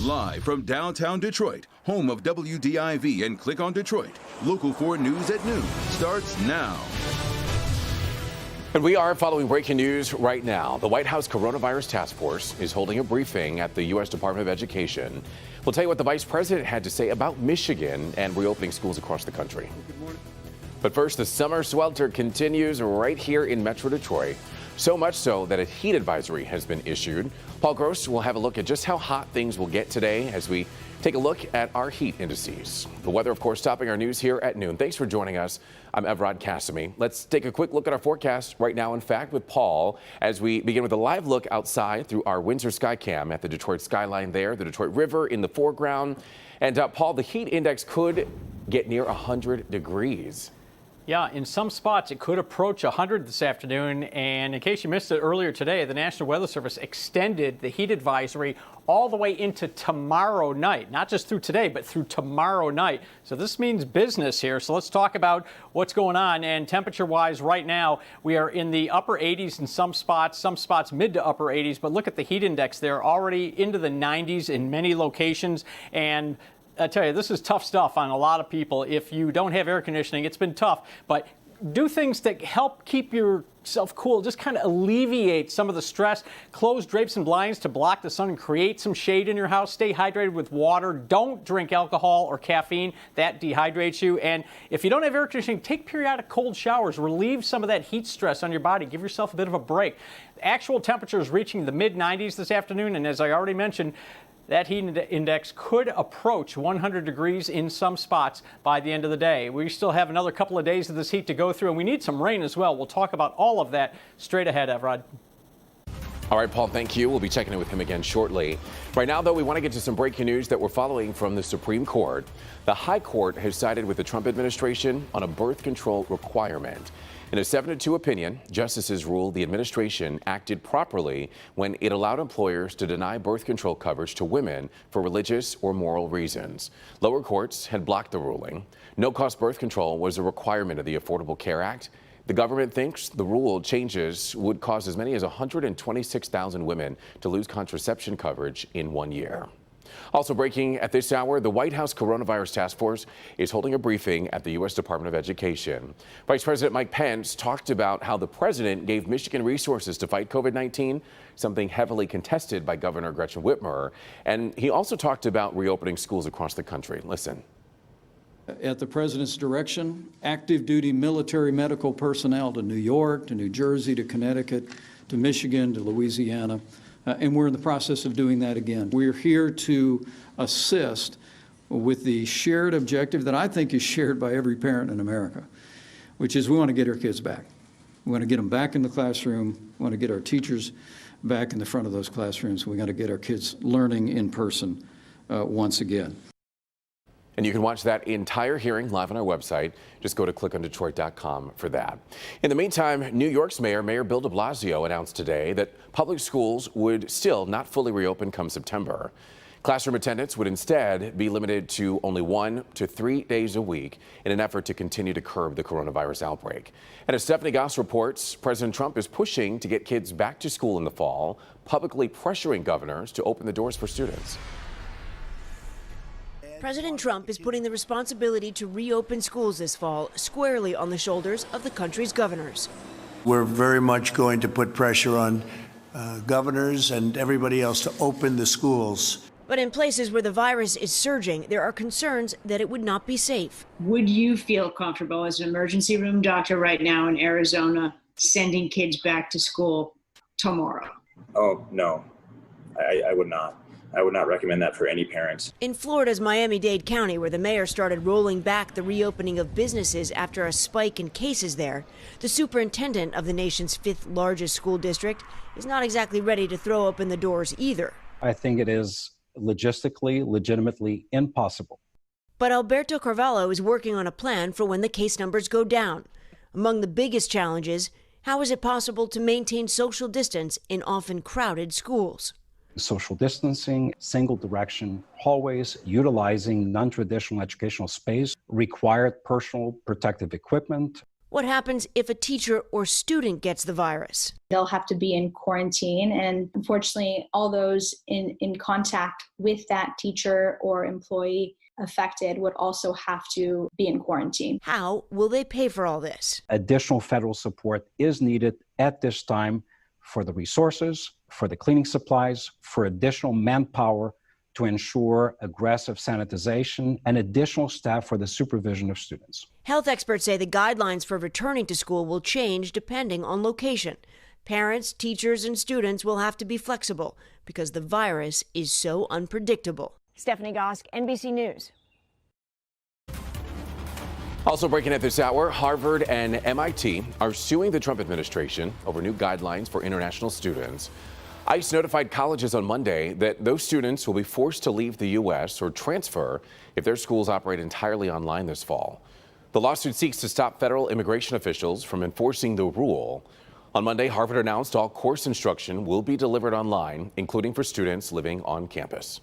Live from downtown Detroit, home of WDIV and Click on Detroit, Local 4 News at noon starts now. And we are following breaking news right now. The White House Coronavirus Task Force is holding a briefing at the U.S. Department of Education. We'll tell you what the Vice President had to say about Michigan and reopening schools across the country. Good morning. But first, the summer swelter continues right here in Metro Detroit. So much so that a heat advisory has been issued. Paul Gross will have a look at just how hot things will get today as we take a look at our heat indices. The weather, of course, topping our news here at noon. Thanks for joining us. I'm Evrod Cassimy. Let's take a quick look at our forecast right now, in fact, with Paul, as we begin with a live look outside through our Windsor Skycam at the Detroit skyline there, the Detroit River in the foreground. And Paul, the heat index could get near 100 degrees. Yeah, in some spots it could approach 100 this afternoon. And in case you missed it earlier today, the National Weather Service extended the heat advisory all the way into tomorrow night, not just through today, but through tomorrow night. So this means business here. So let's talk about what's going on. And temperature-wise, right now, we are in the upper 80s in some spots mid to upper 80s. But look at the heat index there, already into the 90s in many locations. And I tell you, this is tough stuff on a lot of people. If you don't have air conditioning, it's been tough. But do things that help keep yourself cool, just kind of alleviate some of the stress. Close drapes and blinds to block the sun and create some shade in your house. Stay hydrated with water. Don't drink alcohol or caffeine. That dehydrates you. And if you don't have air conditioning, take periodic cold showers. Relieve some of that heat stress on your body. Give yourself a bit of a break. Actual temperatures reaching the mid-90s this afternoon. And as I already mentioned, that heat index could approach 100 degrees in some spots by the end of the day. We still have another couple of days of this heat to go through, and we need some rain as well. We'll talk about all of that straight ahead, Evrod. All right, Paul, thank you. We'll be checking in with him again shortly. Right now, though, we want to get to some breaking news that we're following from the Supreme Court. The High Court has sided with the Trump administration on a birth control requirement. In a 7-2 opinion, justices ruled the administration acted properly when it allowed employers to deny birth control coverage to women for religious or moral reasons. Lower courts had blocked the ruling. No-cost birth control was a requirement of the Affordable Care Act. The government thinks the rule changes would cause as many as 126,000 women to lose contraception coverage in 1 year. Also breaking at this hour, the White House Coronavirus Task Force is holding a briefing at the U.S. Department of Education. Vice President Mike Pence talked about how the president gave Michigan resources to fight COVID-19, something heavily contested by Governor Gretchen Whitmer. And he also talked about reopening schools across the country. Listen. At the president's direction, active duty military medical personnel to New York, to New Jersey, to Connecticut, to Michigan, to Louisiana. And we're in the process of doing that again. We're here to assist with the shared objective that I think is shared by every parent in America, which is we want to get our kids back. We want to get them back in the classroom. We want to get our teachers back in the front of those classrooms. We got to get our kids learning in person once again. And you can watch that entire hearing live on our website. Just go to clickondetroit.com for that. In the meantime, New York's Mayor Bill de Blasio announced today that public schools would still not fully reopen come September. Classroom attendance would instead be limited to only 1 to 3 days a week in an effort to continue to curb the coronavirus outbreak. And as Stephanie Goss reports, President Trump is pushing to get kids back to school in the fall, publicly pressuring governors to open the doors for students. President Trump is putting the responsibility to reopen schools this fall squarely on the shoulders of the country's governors. We're very much going to put pressure on governors and everybody else to open the schools. But in places where the virus is surging, there are concerns that it would not be safe. Would you feel comfortable as an emergency room doctor right now in Arizona sending kids back to school tomorrow? Oh, no, I would not. I would not recommend that for any parents. In Florida's Miami-Dade County, where the mayor started rolling back the reopening of businesses after a spike in cases there, the superintendent of the nation's 5th largest school district is not exactly ready to throw open the doors either. I think it is legitimately impossible. But Alberto Carvalho is working on a plan for when the case numbers go down. Among the biggest challenges, how is it possible to maintain social distance in often crowded schools? Social distancing, single direction hallways, utilizing non-traditional educational space, required personal protective equipment. What happens if a teacher or student gets the virus? They'll have to be in quarantine, and unfortunately, all those in contact with that teacher or employee affected would also have to be in quarantine. How will they pay for all this? Additional federal support is needed at this time for the resources, for the cleaning supplies, for additional manpower to ensure aggressive sanitization, and additional staff for the supervision of students. Health experts say the guidelines for returning to school will change depending on location. Parents, teachers, and students will have to be flexible because the virus is so unpredictable. Stephanie Gosk, NBC News. Also breaking at this hour, Harvard and MIT are suing the Trump administration over new guidelines for international students. ICE notified colleges on Monday that those students will be forced to leave the U.S. or transfer if their schools operate entirely online this fall. The lawsuit seeks to stop federal immigration officials from enforcing the rule. On Monday, Harvard announced all course instruction will be delivered online, including for students living on campus.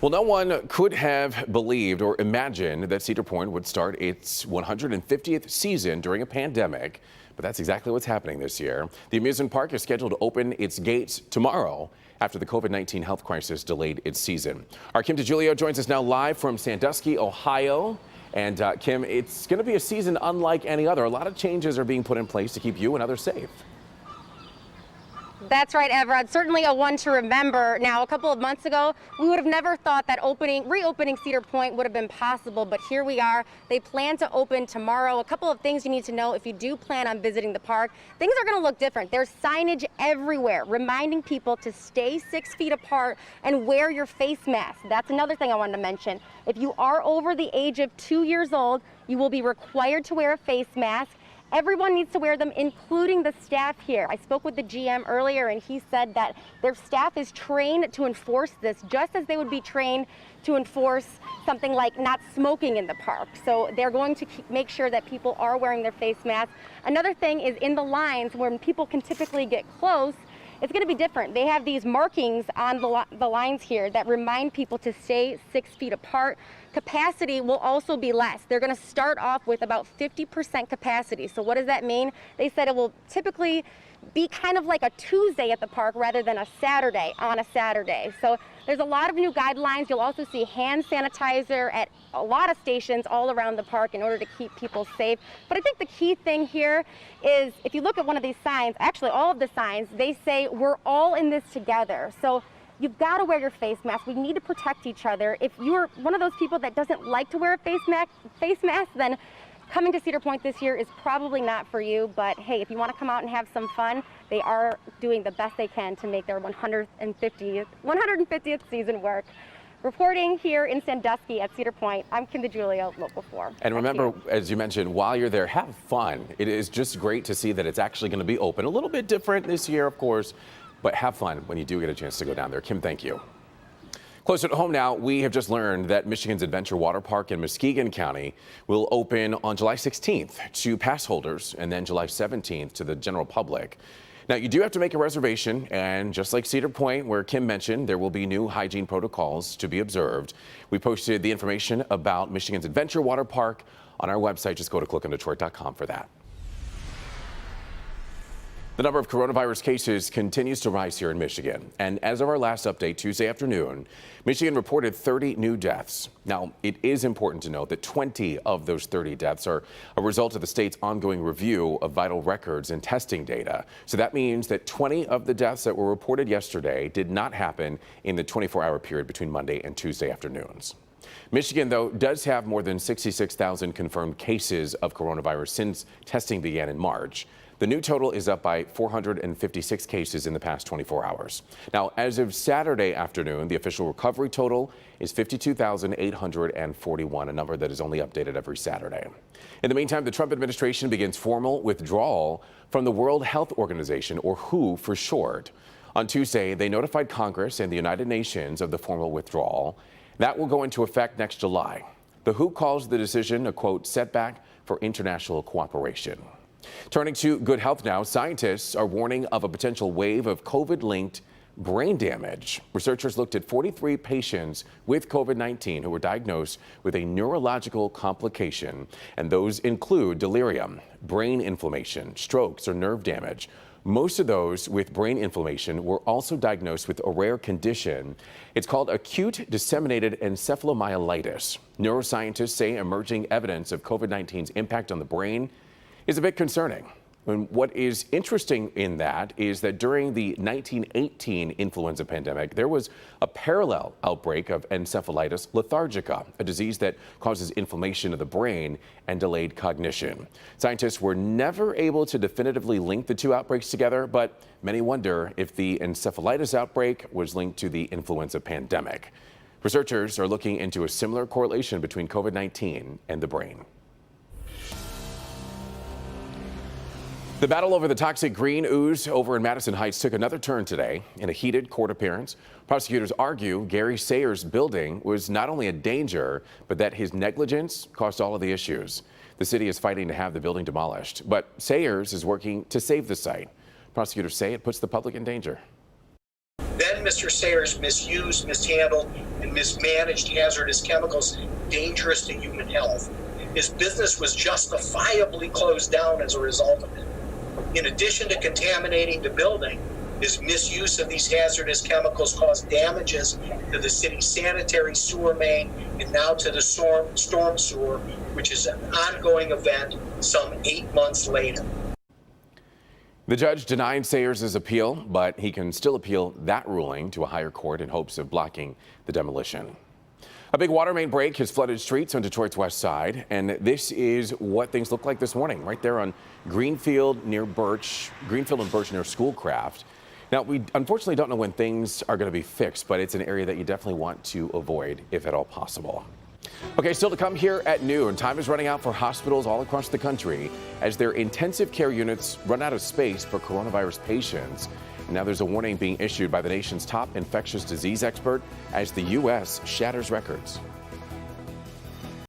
Well, no one could have believed or imagined that Cedar Point would start its 150th season during a pandemic, but that's exactly what's happening this year. The amusement park is scheduled to open its gates tomorrow after the COVID-19 health crisis delayed its season. Our Kim DeGiulio joins us now live from Sandusky, Ohio. And Kim, it's going to be a season unlike any other. A lot of changes are being put in place to keep you and others safe. That's right, Everett. Certainly a one to remember. Now, a couple of months ago, we would have never thought that reopening Cedar Point would have been possible, but here we are. They plan to open tomorrow. A couple of things you need to know if you do plan on visiting the park. Things are going to look different. There's signage everywhere reminding people to stay 6 feet apart and wear your face mask. That's another thing I wanted to mention. If you are over the age of 2 years old, you will be required to wear a face mask. Everyone needs to wear them, including the staff here. I spoke with the GM earlier, and he said that their staff is trained to enforce this just as they would be trained to enforce something like not smoking in the park. So they're going to make sure that people are wearing their face masks. Another thing is in the lines when people can typically get close, it's going to be different. They have these markings on the lines here that remind people to stay 6 feet apart. Capacity will also be less. They're going to start off with about 50% capacity. So what does that mean? They said it will typically be kind of like a Tuesday at the park rather than a Saturday on a Saturday. So there's a lot of new guidelines. You'll also see hand sanitizer at a lot of stations all around the park in order to keep people safe. But I think the key thing here is if you look at one of these signs, actually all of the signs, they say we're all in this together. So you've got to wear your face mask. We need to protect each other. If you're one of those people that doesn't like to wear a face mask, then coming to Cedar Point this year is probably not for you. But hey, if you want to come out and have some fun, they are doing the best they can to make their 150th season work. Reporting here in Sandusky at Cedar Point, I'm Kim DeGiulio, Local 4. And remember, as you mentioned, while you're there, have fun. It is just great to see that it's actually going to be open. A little bit different this year, of course, but have fun when you do get a chance to go down there. Kim, thank you. Closer to home now, we have just learned that Michigan's Adventure Water Park in Muskegon County will open on July 16th to pass holders and then July 17th to the general public. Now, you do have to make a reservation, and just like Cedar Point, where Kim mentioned, there will be new hygiene protocols to be observed. We posted the information about Michigan's Adventure Water Park on our website. Just go to clickondetroit.com for that. The number of coronavirus cases continues to rise here in Michigan. And as of our last update Tuesday afternoon, Michigan reported 30 new deaths. Now, it is important to note that 20 of those 30 deaths are a result of the state's ongoing review of vital records and testing data. So that means that 20 of the deaths that were reported yesterday did not happen in the 24-hour period between Monday and Tuesday afternoons. Michigan, though, does have more than 66,000 confirmed cases of coronavirus since testing began in March. The new total is up by 456 cases in the past 24 hours. Now, as of Saturday afternoon, the official recovery total is 52,841, a number that is only updated every Saturday. In the meantime, the Trump administration begins formal withdrawal from the World Health Organization, or WHO for short. On Tuesday, they notified Congress and the United Nations of the formal withdrawal. That will go into effect next July. The WHO calls the decision a, quote, setback for international cooperation. Turning to good health now, scientists are warning of a potential wave of COVID-linked brain damage. Researchers looked at 43 patients with COVID-19 who were diagnosed with a neurological complication, and those include delirium, brain inflammation, strokes, or nerve damage. Most of those with brain inflammation were also diagnosed with a rare condition. It's called acute disseminated encephalomyelitis. Neuroscientists say emerging evidence of COVID-19's impact on the brain is a bit concerning. And what is interesting in that is that during the 1918 influenza pandemic, there was a parallel outbreak of encephalitis lethargica, a disease that causes inflammation of the brain and delayed cognition. Scientists were never able to definitively link the two outbreaks together, but many wonder if the encephalitis outbreak was linked to the influenza pandemic. Researchers are looking into a similar correlation between COVID-19 and the brain. The battle over the toxic green ooze over in Madison Heights took another turn today in a heated court appearance. Prosecutors argue Gary Sayers' building was not only a danger, but that his negligence caused all of the issues. The city is fighting to have the building demolished, but Sayers is working to save the site. Prosecutors say it puts the public in danger. Then Mr. Sayers misused, mishandled, and mismanaged hazardous chemicals dangerous to human health. His business was justifiably closed down as a result of it. In addition to contaminating the building, his misuse of these hazardous chemicals caused damages to the city's sanitary sewer main and now to the storm sewer, which is an ongoing event some 8 months later. The judge denied Sayers' appeal, but he can still appeal that ruling to a higher court in hopes of blocking the demolition. A big water main break has flooded streets on Detroit's west side, and this is what things look like this morning, right there on Greenfield and Birch near Schoolcraft. Now, we unfortunately don't know when things are going to be fixed, but it's an area that you definitely want to avoid if at all possible. Okay, still to come here at noon. Time is running out for hospitals all across the country as their intensive care units run out of space for coronavirus patients. And now there's a warning being issued by the nation's top infectious disease expert as the U.S. shatters records.